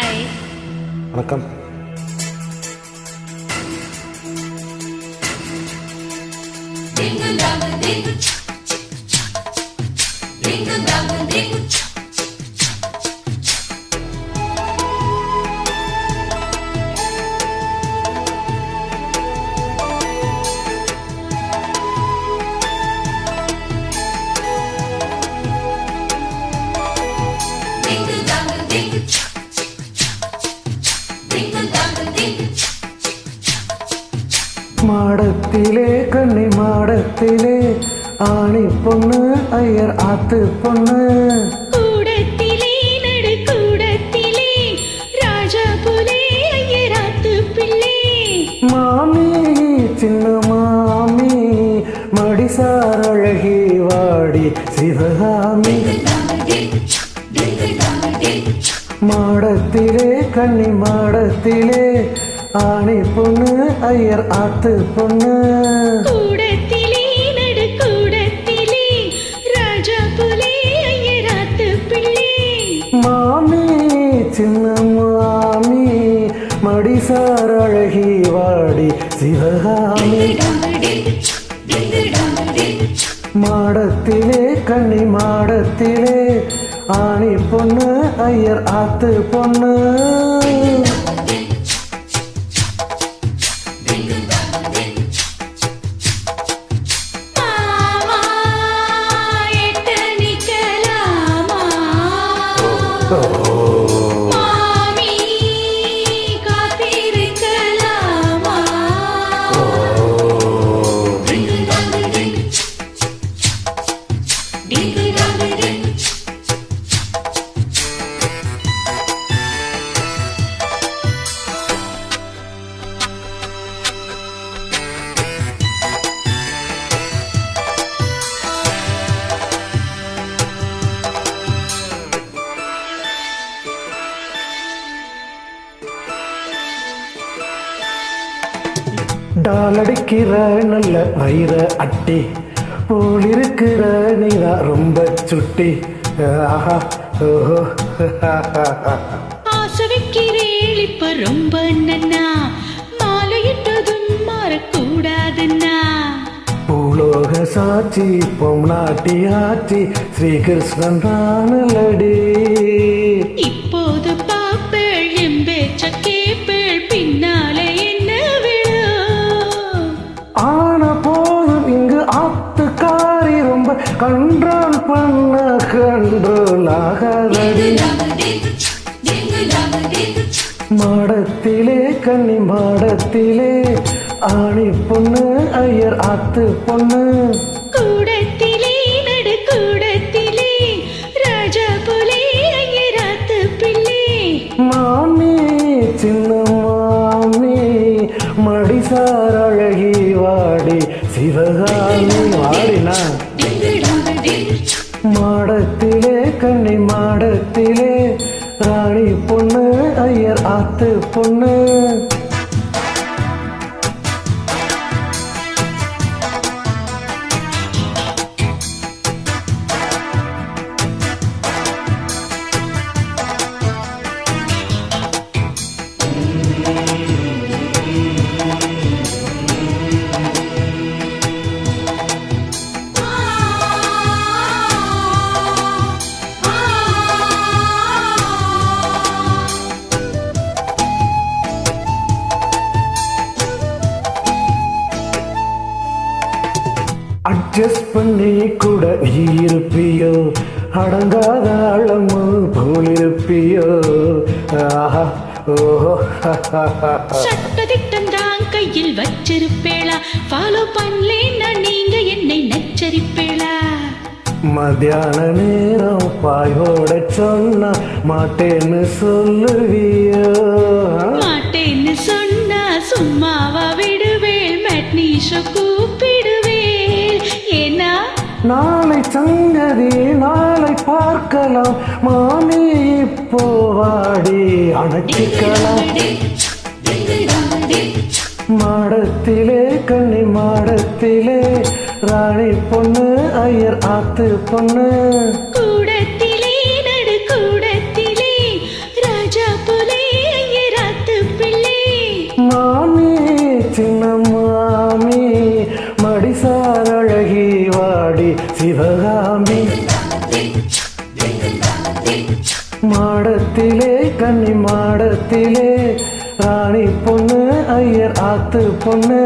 வணக்கம். மாடத்திலே கண்ணி மாடத்திலே ஆணி பொண்ணு ஐயர் ஆத்து பொண்ணு கூடத்திலே நடு கூடத்திலே ராஜா புலே ஐயர் ஆத்து பிள்ளை மாமி சின்ன மாமி மடிசார் அழகி வாடி சிவகாமி மாடத்திலே கண்ணி மாடத்திலே ஆணி பொண்ணு ஐயர் ஆத்து பொண்ணு கூடத்திலே நடு கூடத்திலே ராஜா புலே ஐயர் ஆத்து பிள்ளை மாமி சின்ன மாமி மடிசார் அழகி வாடி சிவகாமி மாடத்திலே கண்ணி மாடத்திலே ஆணி பொண்ணு ஐயர் ஆத்து பொண்ணு மாமி காத்திருக்கலாமா டாலடிக்கிற நல்ல வயிற அட்டி போலிருக்கிற நீதா ரொம்ப சுட்டி ஆஹா ஓஹோ ஆசை வைக்கிறேள் இப்ப ரொம்ப நன்னா மாலையிட்டதும் மாறக்கூடாதுன்னா பூலோக சாட்சி பொம்நாட்டி ஆட்சி ஸ்ரீகிருஷ்ணன் தானலடி இப்போது பாப்பேள் எம்பேச்ச கேப்பேள் பின்னாலே என்ன விழும் ஆன போதும் இங்கு ஆத்துக்காரி ரொம்ப கண்ட்ரோல் பண்ண கண்ட்ரோல் ஆகாதடி மாடத்திலே கன்னி மாடத்திலே ஆணி பொண்ணு ஐயர் ஆத்து பொண்ணு கூடத்திலே நடு கூடத்திலே ராஜா புலே ஐயர் ஆத்து பிள்ளை மாமி சின்ன மாமி மடிசார் அழகி வாடி சிவகாமி வாடினா மாடத்திலே கன்னி மாடத்திலே ராணி பொண்ணு ஐயர் ஆத்து பொண்ணு அட்ஜஸ்ட் பண்ணி கூட நீ இருப்பியோ அடங்காத அளமு போல் இருப்பியோ ஆஹா ஓஹோ சட்டதிட்டம் தான் கையில் வச்சிருப்பேளா ஃபாலோ பண்ணலேன்னா நீங்க என்னை நச்சரிப்பேளா மத்தியான நேரம் பாயோட சொன்னா மாட்டேன்னு சொல்லுவியோ மாட்டேன்னு சொன்னா சும்மாவா விடுவேள் மேட்னீஷ கூப்பிடுவேள் ஏன்னா நாளை சங்கதி நாளை பார்க்கலாம் மாமி இப்போ வாடி அணைச்சிக்கலாம் மாடத்திலே கன்னி மாடத்திலே ராணி பொண்ணு ஐயர் ஆத்து பொண்ணு கூடத்திலே நடு கூடத்திலே ராஜா புலே சிவகாமி மாடத்திலே கன்னி மாடத்திலே ராணி பொண்ணு ஐயர் ஆத்து பொண்ணு